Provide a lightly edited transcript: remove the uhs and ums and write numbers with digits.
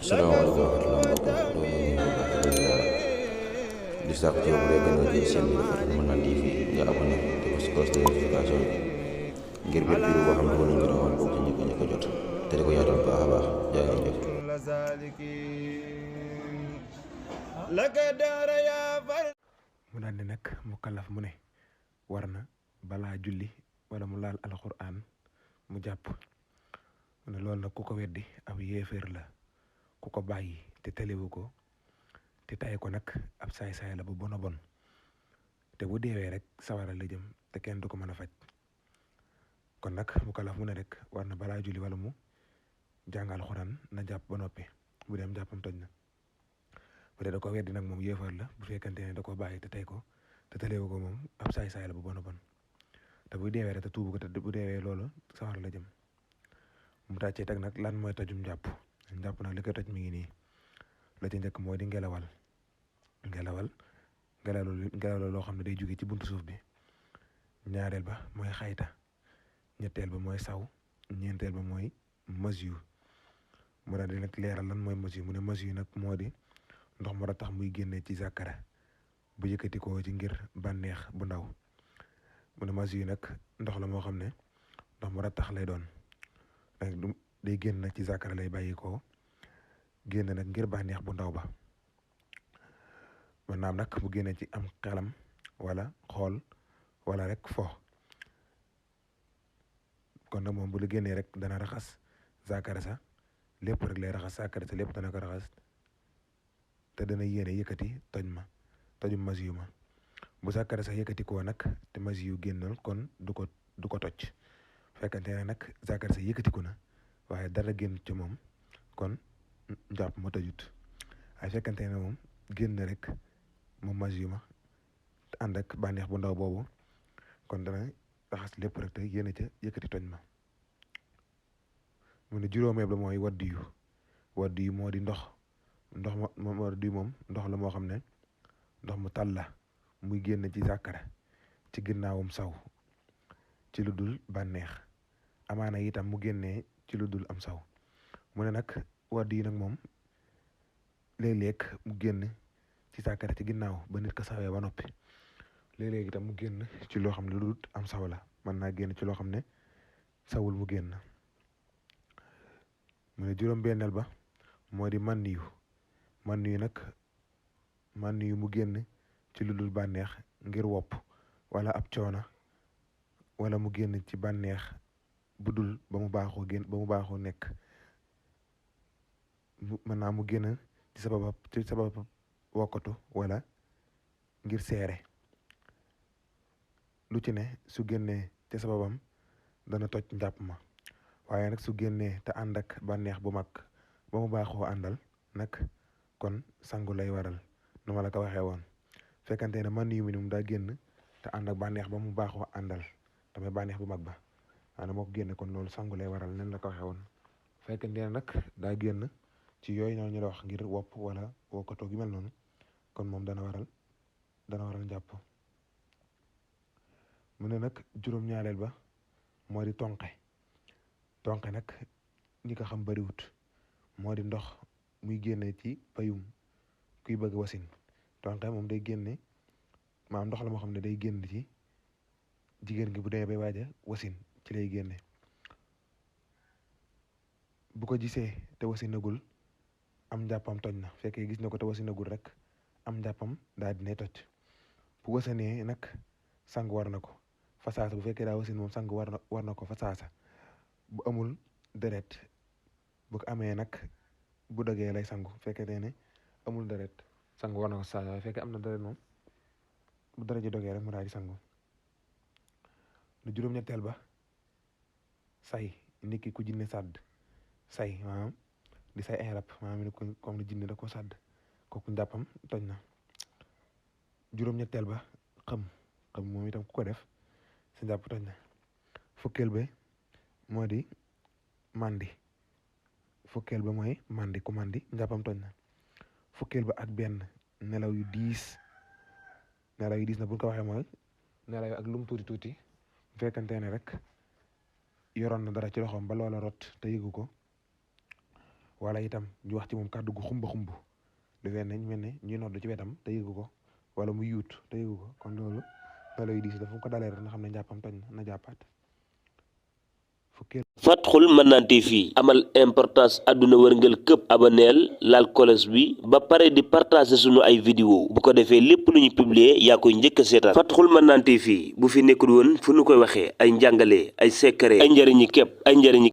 salaamaaleykum wa rahmatulah mbokk mi doon nañu nuyu baax di ziara di sàkku ci yow bu dee gën a ci seen bi dafa mën naan TV nga abonné te ko si cloche de notification ngir bépp vidéo boo xam ne wala ñu rawal bokk ci njëkk a jot te di ko yaatal bu baax a baax jaa ngeen jëf. mu daal di nag mu kalaf mu ne war na balaa julli wala mu laal alxuraan mu jàpp mu ne loolu nag ku ko weddi ab yéeféer la ku ko bàyyi te telewu ko te tay ko nag ab saay-saay la bu bon a bon te bu deewee rek sawara la jëm te kenn du ko mën a faj kon nag mu kalaf mu ne rek war na balaa julli wala mu jàng alxuraan na jàpp ba noppi bu dem jàppam toj na bu dee da ko weddi nag moom yéefar la bu fekkante ne da ko bàyyi te tey ko te tëlewu ko moom ab saay-saay la bu bon a bon te bu deewee rek te tuubu ko te bu deewee loolu sawar la jëm mu tàccee teg nag lan mooy tojum njàpp nag li koy toj mi ngi nii la ci njëkk mooy di ngelaw loo xam ne day jóge ci buntu suuf bi ñaareel ba mooy xayta ñetteel ba mooy saw ñeenteel ba mooy masiyu mu daal di nag leeral lan mooy masiyu mu ne masiyu nag moo di ndox mu tax muy génne ci sàkkara bu yëkkati ko ci ngir bànneex bu ndaw mu ne masiyu nag ndox la moo xam ne ndox mu tax lay doon nag day génn nag ci sàkkara lay bàyyi ko génn nag ngir bànneex bu ndaw ba mën naam nag mu génne ci am xelam wala xool wala rek fo kon nag moom bu la génnee rek dana raxas sàkkara sa lépp rek lay raxas sàkkara sa lépp dana ko raxas te dana yéene yëkkati tojum masiyu ma bu sàkkara sax yëkkati koo nag te masiyu génnal kon du ko toj fekkante ne nag sàkkara sax yëkkatiku na waaye dara génn ci moom kon njàpp ma tojut waaye fekkante ne moom génn rek moom masiyu ma te ànd ak bànneex bu ndaw boobu kon dana raxas lépp rek te yéene ca yëkkati toj ma mu ne juróomeel ba mooy waddu yu moo di ndox moom ndox la moo xam ne ndox mu tàll la muy génn ci sàkkara ci ginnaawam saw ci lu dul bànneex amaana itam mu génnee ci lu dul am saw mu ne nag waddu yi nag moom léeg-léeg mu génn ci sàkkara ci ginnaaw ba nit ko sawee ba noppi léeg-léeg itam mu génn ci loo xam ne lu dul am saw la mën naa génn ci loo xam ne sawul mu génn mu ne juróom-benneel ba moo di man yu mu génn ci lu dul bànneex ngir wopp wala ab coona wala mu génn ci bànneex bu dul ba mu baaxoo nekk mën naa mu génn ci sabab wokkatu wala ngir seere lu ci ne su génnee ci sababam dana toj njàpp ma waaye nag su génnee te ànd ak bànneex bu mag ba mu baaxoo àndal nag kon sangu lay waral nu ma la ko waxee woon fekkante ne man yu minimum daa génn te ànd ak bànneex ba mu baaxoo àndal damay bànneex bu mag ba maanaam moo ko génne kon loolu sangu lay waral nen la ko waxee woon fekkante ne nag daa génn ci yooyu noonu ñu la wax ngir wopp wala wokkatoo gi mel noonu kon moom dana waral njàpp mu ne nag juróom-ñaareel ba moo di tonqe nag ñi ko xam bariwut moo di ndox muy génne ci payum kuy bëgg wasin tonqe moom day génne maanaam ndox la moo xam ne day génn ci jigéen gi bu dee bay waaja wasin ci lay génne bu ko gisee te wasinagul am njàppam toj na fekkee gis na ko te wasinagul rek am njàppam daal dinay toj bu wasanee nag sang war na ko fasaasa bu fekkee daa wasin moom sang war na ko fasaasa bu amul deret bu ko amee nag bu dogee lay sangu fekkee ne amul deret sangu war na ko fasaasa waaye fekkee am na deret moom bu deret ji dogee rek mu daal di sangu lu juróom-ñetteel ba say nit ki ku jinne sàdd say maanaam di say ay rab maanaam ni comme ne jinne da ko sàdd kooku njàppam toj na juróom-ñetteel ba xam moom itam ku ko def sa njàpp toj na fukkeel ba moo di mandi ku mandi njàppam toj na fukkeel ba ak benn nelaw yu diis na bu ñu ko waxee mooy nelaw yu ak lum tuuti bu fekkante ne rek yoroon na dara ci loxoom ba loola rot te yëgu ko wala itam ñu wax ci moom kàddu gu xumba xumb defee nañ mel ne ñuy nodd ci wetam te yëgu ko wala mu yuut te yëgu ko kon loolu dalay diis dafa ko dalee rek nga xam ne njàppam toj na jàppaat Fatxul Manaan TV amal importance àdduna wërngël këpp aboneel laal kolos bi ba pare di partager sunu ay vidéo bu ko defee lépp lu ñu publier yaa koy njëkk a seetaan Fatxul Manaan TV bu fi nekkul woon fu nu koy waxee ay njàngale ay secret ay njëriñi képp ay njëriñi